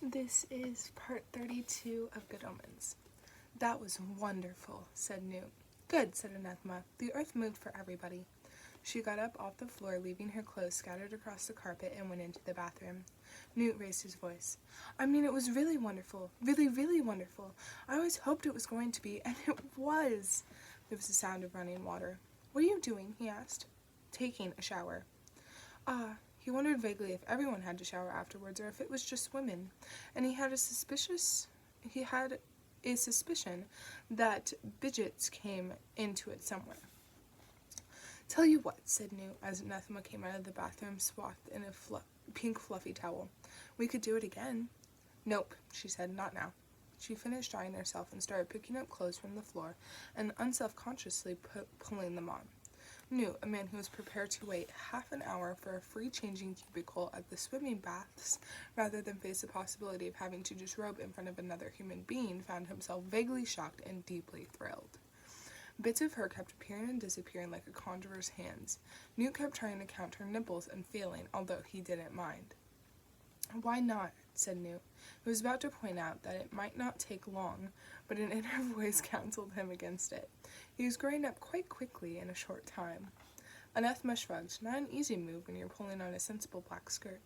This is part 32 of Good Omens. That was wonderful, said Newt. Good, said Anathema. The earth moved for everybody. She got up off the floor, leaving her clothes scattered across the carpet, and went into the bathroom. Newt raised his voice. I mean, it was really wonderful. Really, really wonderful. I always hoped it was going to be, and it was. There was a sound of running water. What are you doing? He asked. Taking a shower. He wondered vaguely if everyone had to shower afterwards or if it was just women, and he had a suspicion that Bidgets came into it somewhere. Tell you what, said Newt, as Anathema came out of the bathroom swathed in a pink fluffy towel. We could do it again. Nope, she said, not now. She finished drying herself and started picking up clothes from the floor and unselfconsciously pulling them on. Newt, a man who was prepared to wait half an hour for a free changing cubicle at the swimming baths rather than face the possibility of having to disrobe in front of another human being, found himself vaguely shocked and deeply thrilled. Bits of her kept appearing and disappearing like a conjurer's hands. Newt kept trying to count her nipples and failing, although he didn't mind. Why not? Said Newt, who was about to point out that it might not take long, but an inner voice counseled him against it. He was growing up quite quickly in a short time. Anathema shrugged. Not an easy move when you're pulling on a sensible black skirt.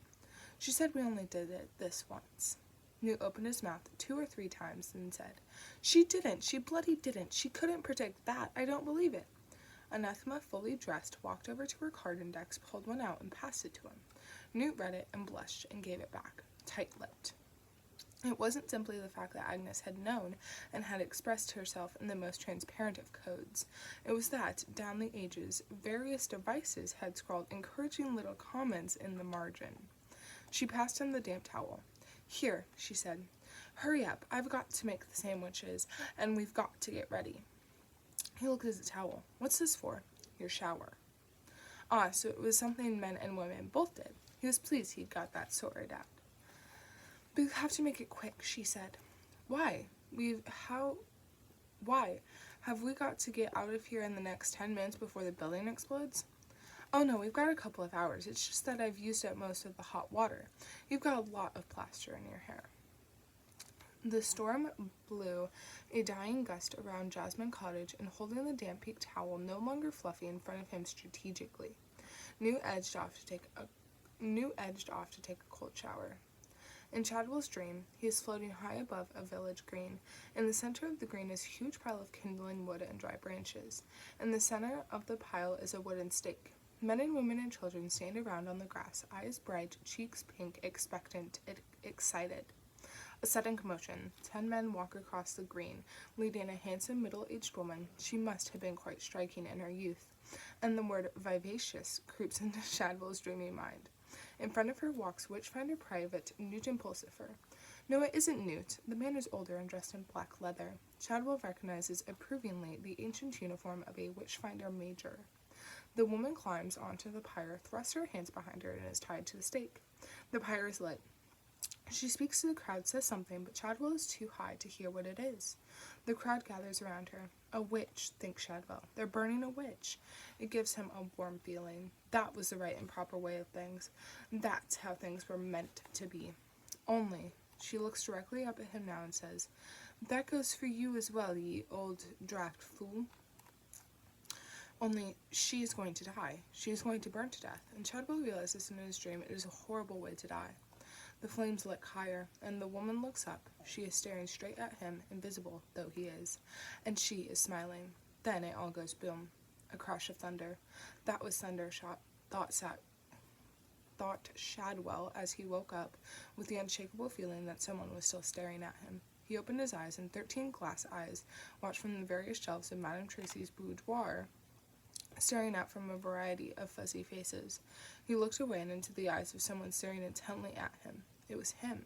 She said we only did it this once. Newt opened his mouth 2 or 3 times and said, She didn't. She bloody didn't. She couldn't predict that. I don't believe it. Anathema, fully dressed, walked over to her card index, pulled one out, and passed it to him. Newt read it and blushed and gave it back, tight-lipped. It wasn't simply the fact that Agnes had known and had expressed herself in the most transparent of codes. It was that, down the ages, various devices had scrawled encouraging little comments in the margin. She passed him the damp towel. Here, she said. Hurry up, I've got to make the sandwiches, and we've got to get ready. He looked at the towel. What's this for? Your shower. So it was something men and women both did. He was pleased he'd got that sorted out. But you have to make it quick, she said. Why? Why? Have we got to get out of here in the next 10 minutes before the building explodes? Oh no, we've got a couple of hours. It's just that I've used up most of the hot water. You've got a lot of plaster in your hair. The storm blew a dying gust around Jasmine Cottage, and holding the damp pink towel no longer fluffy in front of him strategically, Newt edged off to take a cold shower. In Chadwell's dream, he is floating high above a village green. In the center of the green is a huge pile of kindling wood and dry branches. In the center of the pile is a wooden stake. Men and women and children stand around on the grass, eyes bright, cheeks pink, expectant, excited. A sudden commotion. 10 men walk across the green, leading a handsome middle-aged woman. She must have been quite striking in her youth, and the word vivacious creeps into Shadwell's dreamy mind. In front of her walks Witchfinder Private Newt Impulsifer. No, it isn't Newt. The man is older and dressed in black leather. Shadwell recognizes approvingly the ancient uniform of a Witchfinder Major. The woman climbs onto the pyre, thrusts her hands behind her, and is tied to the stake. The pyre is lit. She speaks to the crowd, says something, but Shadwell is too high to hear what it is. The crowd gathers around her. A witch, thinks Shadwell. They're burning a witch. It gives him a warm feeling. That was the right and proper way of things. That's how things were meant to be. Only, she looks directly up at him now and says, That goes for you as well, ye old draft fool. Only, she is going to die. She is going to burn to death, and Shadwell realizes in his dream it is a horrible way to die. The flames lick higher, and the woman looks up. She is staring straight at him, invisible though he is, and she is smiling. Then it all goes boom. A crash of thunder. That was thunder, thought Shadwell as he woke up, with the unshakable feeling that someone was still staring at him. He opened his eyes, and 13 glass eyes watched from the various shelves of Madame Tracy's boudoir, staring out from a variety of fuzzy faces. He looked away and into the eyes of someone staring intently at him. It was him.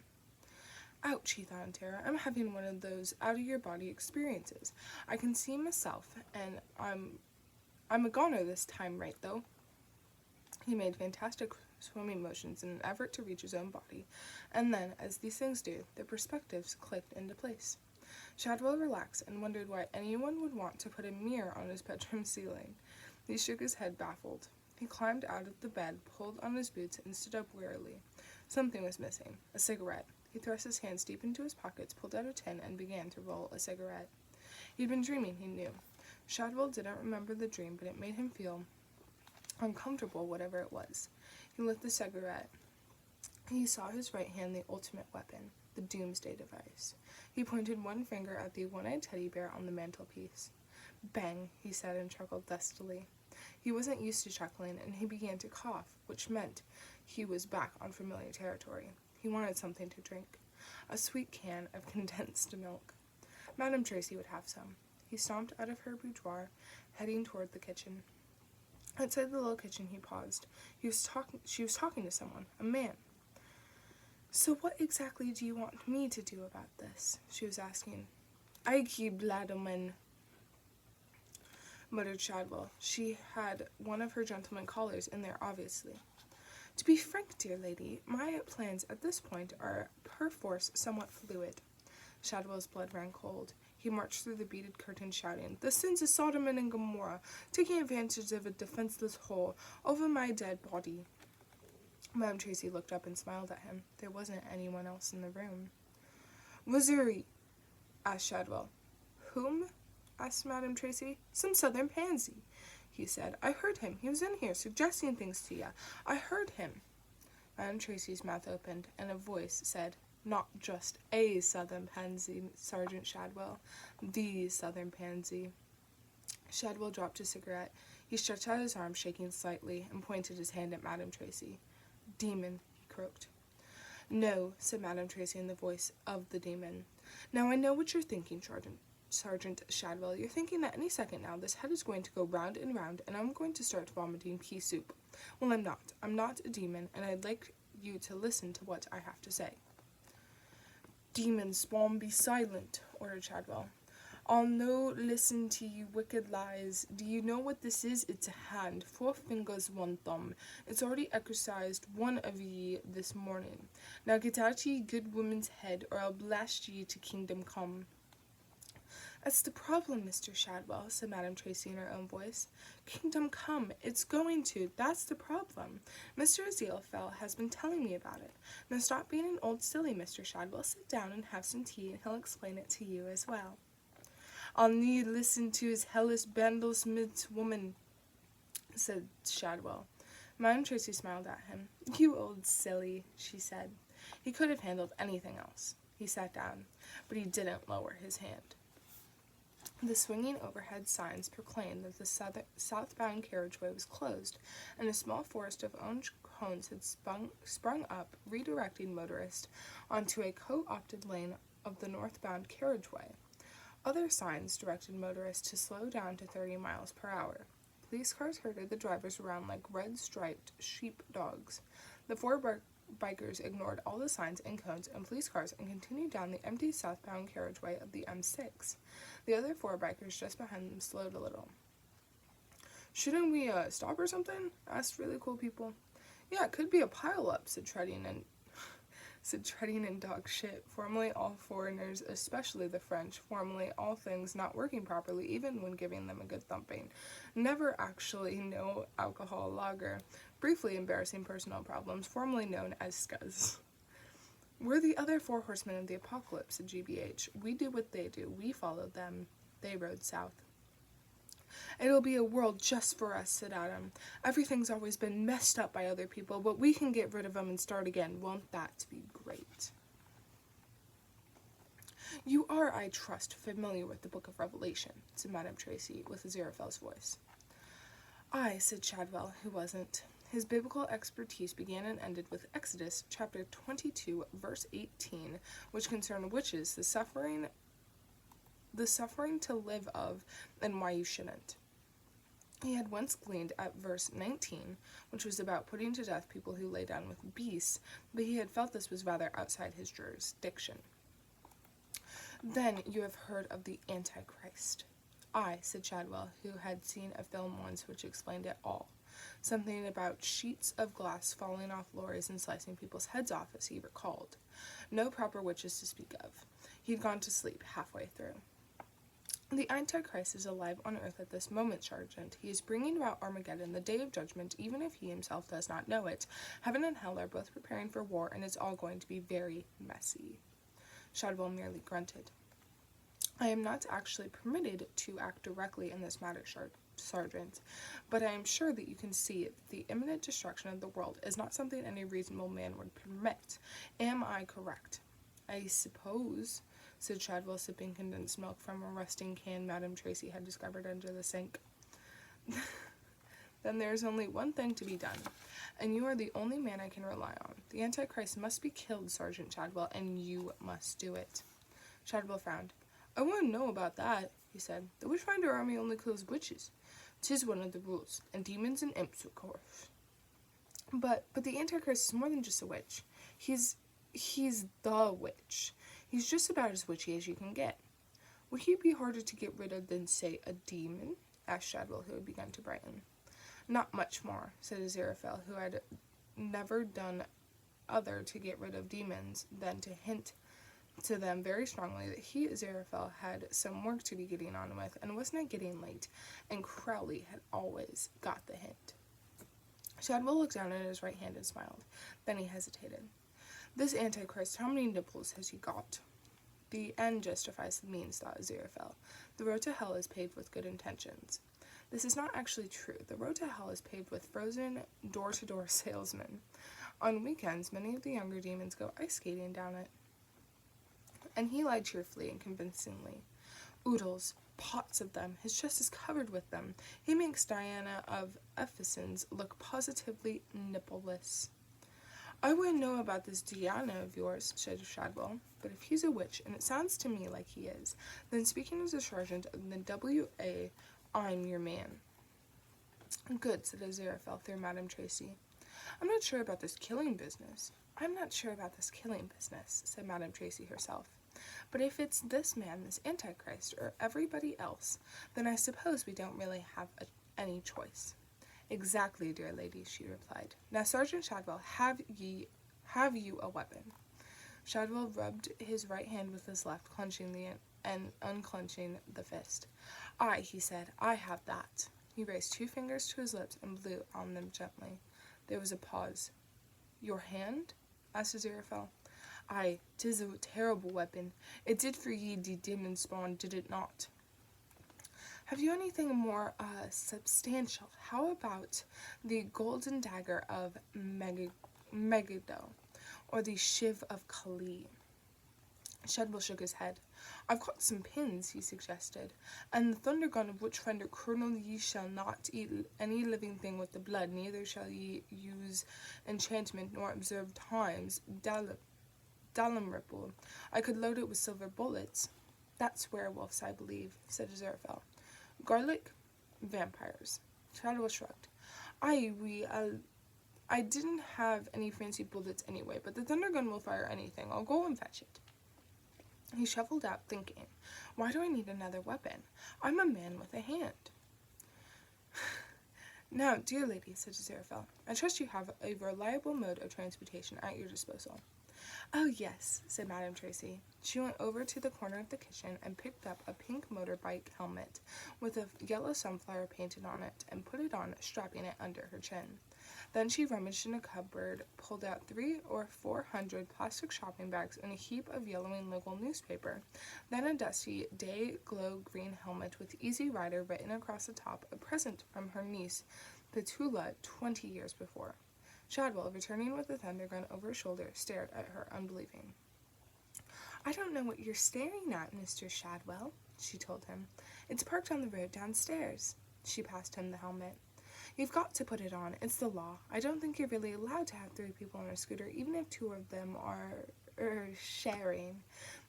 Ouch, he thought in terror. I'm having one of those out-of-your-body experiences. I can see myself, and I'm a goner this time, right, though? He made fantastic swimming motions in an effort to reach his own body, and then, as these things do, their perspectives clicked into place. Shadwell relaxed and wondered why anyone would want to put a mirror on his bedroom ceiling. He shook his head, baffled. He climbed out of the bed, pulled on his boots, and stood up wearily. Something was missing. A cigarette. He thrust his hands deep into his pockets, pulled out a tin, and began to roll a cigarette. He'd been dreaming, he knew. Shadwell didn't remember the dream, but it made him feel uncomfortable, whatever it was. He lit the cigarette. He saw his right hand the ultimate weapon, the doomsday device. He pointed one finger at the one-eyed teddy bear on the mantelpiece. Bang, he said and chuckled dustily. He wasn't used to chuckling, and he began to cough, which meant he was back on familiar territory. He wanted something to drink. A sweet can of condensed milk. Madame Tracy would have some. He stomped out of her boudoir, heading toward the kitchen. Outside the little kitchen, he paused. She was talking to someone, a man. "So what exactly do you want me to do about this?" she was asking. "I keep Lademan," muttered Shadwell. She had one of her gentleman callers in there, obviously. "To be frank, dear lady, my plans at this point are perforce somewhat fluid." Shadwell's blood ran cold. He marched through the beaded curtain shouting, "The sins of Sodom and Gomorrah, taking advantage of a defenseless hole over my dead body." Madame Tracy looked up and smiled at him. There wasn't anyone else in the room. "Missouri?" asked Shadwell. "Whom?" asked Madame Tracy. "Some southern pansy," he said. "I heard him. He was in here, suggesting things to ya. I heard him." Madame Tracy's mouth opened, and a voice said, "Not just a southern pansy, Sergeant Shadwell. The southern pansy." Shadwell dropped his cigarette. He stretched out his arm, shaking slightly, and pointed his hand at Madame Tracy. "Demon," he croaked. "No," said Madame Tracy in the voice of the demon. "Now I know what you're thinking, Sergeant Shadwell. You're thinking that any second now this head is going to go round and round, and I'm going to start vomiting pea soup. Well, I'm not. I'm not a demon, and I'd like you to listen to what I have to say." "Demon spawn, be silent," ordered Shadwell. "I'll no listen to you wicked lies. Do you know what this is? It's a hand, 4 fingers, 1 thumb. It's already exorcised one of ye this morning. Now get out ye good woman's head, or I'll blast ye to kingdom come." "That's the problem, Mr. Shadwell," said Madame Tracy in her own voice. "Kingdom come. It's going to. That's the problem. Mr. Azalfell has been telling me about it. Now stop being an old silly, Mr. Shadwell. Sit down and have some tea, and he'll explain it to you as well." "I'll need listen to his hellish Bandelsmith's woman," said Shadwell. Madame Tracy smiled at him. "You old silly," she said. He could have handled anything else. He sat down, but he didn't lower his hand. The swinging overhead signs proclaimed that the southbound carriageway was closed, and a small forest of orange cones had sprung up, redirecting motorists onto a co-opted lane of the northbound carriageway. Other signs directed motorists to slow down to 30 miles per hour. Police cars herded the drivers around like red-striped sheepdogs. The 4 bikers ignored all the signs and cones and police cars and continued down the empty southbound carriageway of the M6. The other 4 bikers just behind them slowed a little. "Shouldn't we stop or something?" asked really cool people. "Yeah, it could be a pile-up," said treading in dog shit, formerly all foreigners, especially the French, formerly all things not working properly, even when giving them a good thumping. Never actually no alcohol lager. Briefly embarrassing personal problems, formerly known as scuzz. "We're the other 4 horsemen of the apocalypse," said GBH. "We do what they do. We followed them. They rode south." "It'll be a world just for us," said Adam. "Everything's always been messed up by other people, but we can get rid of them and start again. Won't that be great?" "You are, I trust, familiar with the Book of Revelation," said Madame Tracy, with Aziraphale's voice. "Aye," said Shadwell, who wasn't. His biblical expertise began and ended with Exodus chapter 22, verse 18, which concerned witches, the suffering to live of, and why you shouldn't. He had once gleaned at verse 19, which was about putting to death people who lay down with beasts, but he had felt this was rather outside his jurisdiction. "Then you have heard of the AntiChrist." "Aye," said Shadwell, who had seen a film once which explained it all. Something about sheets of glass falling off lorries and slicing people's heads off, as he recalled. No proper witches to speak of. He'd gone to sleep halfway through. The Antichrist is alive on earth at this moment, Sergeant. He is bringing about Armageddon, the day of judgment, even if he himself does not know it. Heaven and hell are both preparing for war, and it's all going to be very messy. Shadwell merely grunted. I am not actually permitted to act directly in this matter, Sergeant, but I am sure that you can see that the imminent destruction of the world is not something any reasonable man would permit. Am I correct? I suppose, said Shadwell, sipping condensed milk from a rusting can Madame Tracy had discovered under the sink. Then there is only one thing to be done, and you are the only man I can rely on. The Antichrist must be killed, Sergeant Shadwell, and you must do it. Shadwell frowned. I wouldn't know about that, he said. The Witchfinder Army only kills witches. 'Tis one of the rules, and demons and imps, of course. But the Antichrist is more than just a witch. He's the witch. He's just about as witchy as you can get. Would he be harder to get rid of than, say, a demon? Asked Shadwell, who had begun to brighten. Not much more, said Aziraphale, who had never done other to get rid of demons than to hint to them very strongly that he, Aziraphale, had some work to be getting on with, and was not getting late, and Crowley had always got the hint. Shadwell looked down at his right hand and smiled. Then he hesitated. This Antichrist, how many nipples has he got? The end justifies the means, thought Aziraphale. The road to hell is paved with good intentions. This is not actually true. The road to hell is paved with frozen, door-to-door salesmen. On weekends, many of the younger demons go ice skating down it. And he lied cheerfully and convincingly. Oodles, pots of them, his chest is covered with them. He makes Diana of Ephesans look positively nippleless. I wouldn't know about this Diana of yours, said Shadwell, but if he's a witch, and it sounds to me like he is, then speaking as a sergeant of the W.A., I'm your man. Good, said Aziraphale through Madame Tracy. I'm not sure about this killing business. I'm not sure about this killing business, said Madame Tracy herself. But if it's this man, this Antichrist, or everybody else, then I suppose we don't really have any choice. Exactly, dear lady, she replied. Now, Sergeant Shadwell, have you a weapon? Shadwell rubbed his right hand with his left, clenching and unclenching the fist. Aye, he said, I have that. He raised 2 fingers to his lips and blew on them gently. There was a pause. Your hand? Asked Aziraphale. Aye, 'tis a terrible weapon. It did for ye de demon spawn, did it not? Have you anything more substantial? How about the golden dagger of Megiddo, or the shiv of Kali? Shadwell shook his head. I've got some pins, he suggested, and the thunder gun of Witchfinder Colonel, ye shall not eat any living thing with the blood, neither shall ye use enchantment nor observe times, Dalrymple. I could load it with silver bullets. That's werewolves, I believe, said Aziraphale. Garlic? Vampires. Shadwell shrugged. I didn't have any fancy bullets anyway, but the thunder gun will fire anything. I'll go and fetch it. He shuffled out, thinking, why do I need another weapon? I'm a man with a hand. Now, dear lady, said Aziraphale, I trust you have a reliable mode of transportation at your disposal. Oh, yes, said Madame Tracy. She went over to the corner of the kitchen and picked up a pink motorbike helmet with a yellow sunflower painted on it and put it on, strapping it under her chin. Then she rummaged in a cupboard, pulled out 300 or 400 plastic shopping bags and a heap of yellowing local newspaper, then a dusty day-glow green helmet with Easy Rider written across the top, a present from her niece, Petula, 20 years before. Shadwell, returning with the thunder gun over his shoulder, stared at her, unbelieving. I don't know what you're staring at, Mr. Shadwell, she told him. It's parked on the road downstairs. She passed him the helmet. You've got to put it on. It's the law. I don't think you're really allowed to have 3 people on a scooter, even if 2 of them are sharing.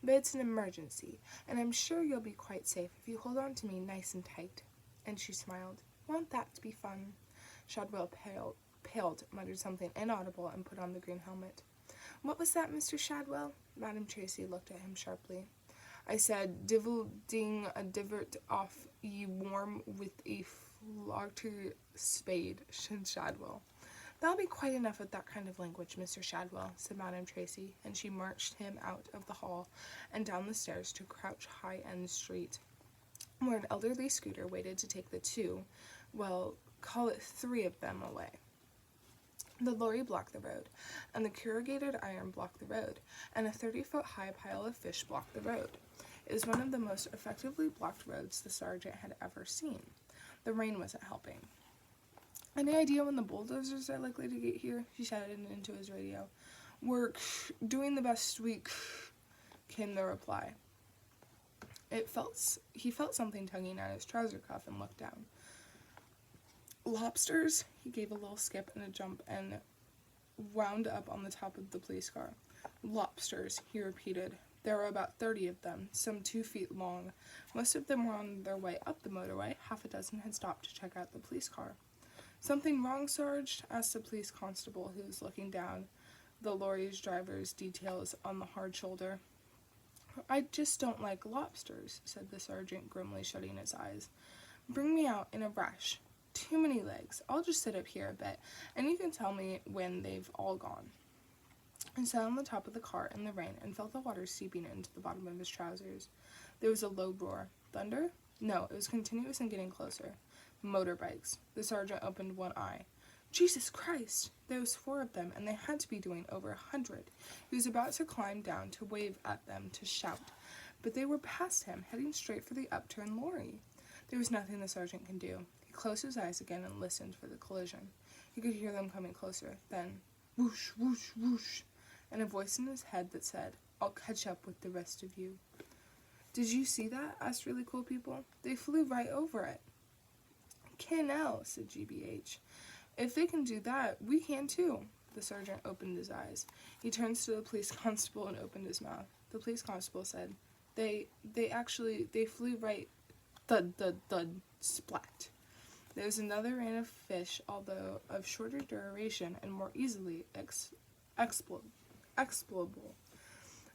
But it's an emergency, and I'm sure you'll be quite safe if you hold on to me nice and tight. And she smiled. Won't that be fun? Shadwell paled, muttered something inaudible, and put on the green helmet. What was that, Mr. Shadwell? Madame Tracy looked at him sharply. I said, divil ding a divert off ye warm with a flaughter spade, said Shadwell. That'll be quite enough of that kind of language, Mr. Shadwell, said Madame Tracy, and she marched him out of the hall and down the stairs to Crouch High End Street. where an elderly scooter waited to take the two, well, call it 3 of them away. The lorry blocked the road, and the corrugated iron blocked the road, and a 30-foot-high pile of fish blocked the road. It was one of the most effectively blocked roads the sergeant had ever seen. The rain wasn't helping. "Any idea when the bulldozers are likely to get here?" he shouted into his radio. "We're doing the best we came the reply. He felt something tugging at his trouser cuff and looked down. "Lobsters?" He gave a little skip and a jump and wound up on the top of the police car. "Lobsters," he repeated. There were about 30 of them, some 2 feet long. Most of them were on their way up the motorway. Half a dozen had stopped to check out the police car. "Something wrong, Sarge?" asked the police constable, who was looking down the lorry's driver's details on the hard shoulder. "I just don't like lobsters," said the sergeant, grimly shutting his eyes. "Bring me out in a rush. Too many legs. I'll just sit up here a bit, and you can tell me when they've all gone." He sat on the top of the car in the rain and felt the water seeping into the bottom of his trousers. There was a low roar. Thunder? No, it was continuous and getting closer. Motorbikes. The sergeant opened one eye. Jesus Christ! There was 4 of them, and they had to be doing over 100. He was about to climb down to wave at them, to shout, but they were past him, heading straight for the upturned lorry. There was nothing the sergeant could do. He closed his eyes again and listened for the collision. He could hear them coming closer. Then, whoosh, whoosh, whoosh, and a voice in his head that said, "I'll catch up with the rest of you." "Did you see that?" asked Really Cool People. "They flew right over it." "Canal," said GBH. "If they can do that, we can too." The sergeant opened his eyes. He turned to the police constable and opened his mouth. The police constable said, They flew right, thud, thud, thud, splat. There was another rain of fish, although of shorter duration and more easily explodable.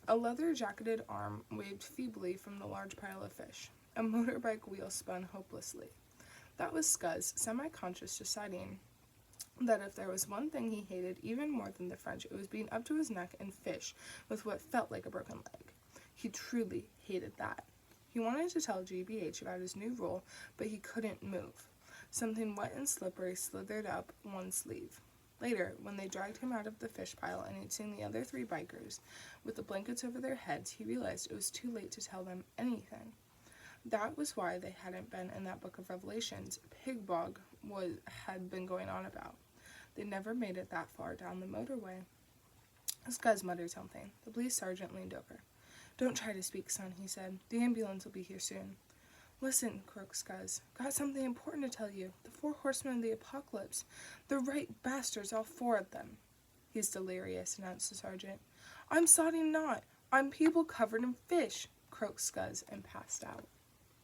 A leather-jacketed arm waved feebly from the large pile of fish. A motorbike wheel spun hopelessly. That was Scuzz, semi-conscious, deciding that if there was one thing he hated even more than the French, it was being up to his neck in fish with what felt like a broken leg. He truly hated that. He wanted to tell GBH about his new role, but he couldn't move. Something wet and slippery slithered up one sleeve. Later, when they dragged him out of the fish pile and he'd seen the other 3 bikers with the blankets over their heads, he realized it was too late to tell them anything. That was why they hadn't been in that book of Revelations Pig Bog had been going on about. They never made it that far down the motorway. Scuzz muttered something. The police sergeant leaned over. "Don't try to speak, son," he said. "The ambulance will be here soon." "Listen," croaked Scuzz. "Got something important to tell you. The 4 horsemen of the apocalypse. They're right bastards, all 4 of them." "He's delirious," announced the sergeant. "I'm sodding not. I'm people covered in fish," croaked Scuzz and passed out.